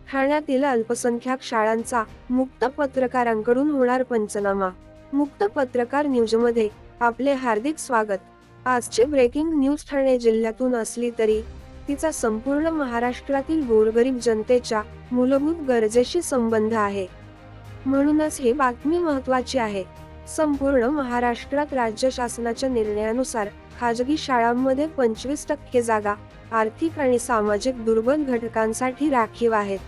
ठाण्यातील अल्पसंख्याक शाळांचा मुक्त पत्रकारांकडून होणार पंचनामा। मुक्त पत्रकार न्यूजमध्ये आपले हार्दिक स्वागत। आजची ब्रेकिंग न्यूज ठाणे जिल्ह्यातून असली तरी तिचा संपूर्ण महाराष्ट्रातील गोरगरीब जनतेच्या मूलभूत गरजेशी संबंध आहे, म्हणूनच ही बातमी महत्त्वाची आहे। संपूर्ण महाराष्ट्रात राज्य शासनाच्या निर्णयानुसार खाजगी शाळांमध्ये 25% जागा आर्थिक आणि सामाजिक दुर्बल घटकांसाठी राखीव आहेत।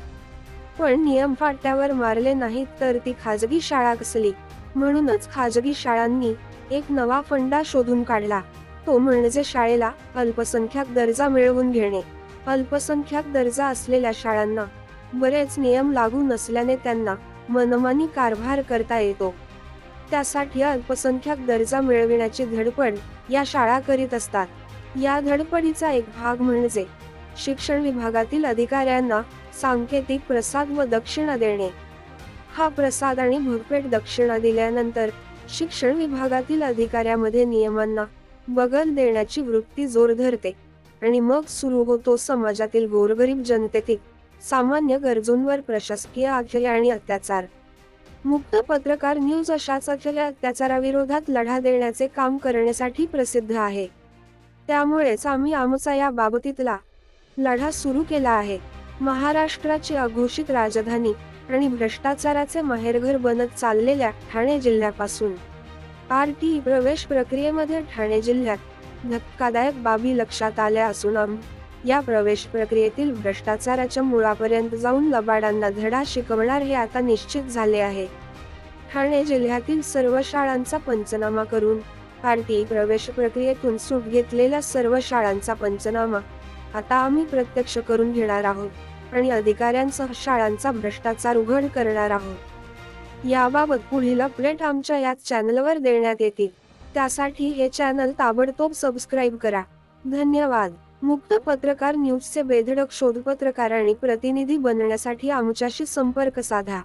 पण नियम फाट्यावर मारले नाहीत तर ती खाजगी शाळा कसली? म्हणूनच खाजगी शाळांनी एक नवा फंडा शोधून काढला, तो म्हणजे शाळेला अल्पसंख्याक दर्जा मिळवून घेणे। अल्पसंख्याक दर्जा असलेल्या शाळांना बरेच नियम लागू नसल्याने त्यांना मनमानी कारभार करता येतो। त्यासाठी अल्पसंख्याक दर्जा मिळविण्याची धडपड या शाळा करीत असतात। या धडपडीचा एक भाग म्हणजे शिक्षण विभागातील अधिकाऱ्यांना सांकेतिक प्रसाद व दक्षिणा देणे। हा प्रसाद आणि भरपेट दक्षिणा दिल्यानंतर शिक्षण विभागातील अधिकाऱ्यामध्ये नियमांना बगल देण्याची वृत्ती जोर धरते आणि मग सुरू होतो समाजातील गोरगरीब जनतेतील सामान्य गरजूंवर प्रशासकीय अत्याचार आणि अत्याचार। मुक्त पत्रकार न्यूज अशाच अत्याचाराविरोधात लढा देण्याचे काम करण्यासाठी प्रसिद्ध आहे। त्यामुळेच आम्ही आमचा या बाबतीतला लढा सुरू केला आहे। महाराष्ट्राची अघोषित राजधानी आणि भ्रष्टाचाराचे माहेरघर बनत चाललेल्या ठाणे जिल्ह्यापासून आरटीई प्रवेश प्रक्रियेमध्ये ठाणे जिल्ह्यात धक्कादायक बाबी लक्षात आल्या असून या प्रवेश प्रक्रियेतील भ्रष्टाचाराच्या मुळापर्यंत जाऊन लबाडांना धडा शिकवणार हे आता निश्चित झाले आहे। ठाणे जिल्ह्यातील सर्व शाळांचा पंचनामा करून आरटीई प्रवेश प्रक्रियेतून सूट घेतलेल्या सर्व शाळांचा पंचनामा आता आम्ही प्रत्यक्ष करून घेणार आहोत आणि अधिकाऱ्यांसह शाळांचा भ्रष्टाचार उघड करणार आहोत। याबाबत पुढील अपडेट आमच्या याच चॅनलवर देण्यात येतील, त्यासाठी हे चॅनल ताबडतोब सबस्क्राईब करा। धन्यवाद। मुक्त पत्रकार न्यूजचे बेधडक शोधपत्रकार आणि प्रतिनिधी बनण्यासाठी आमच्याशी संपर्क साधा।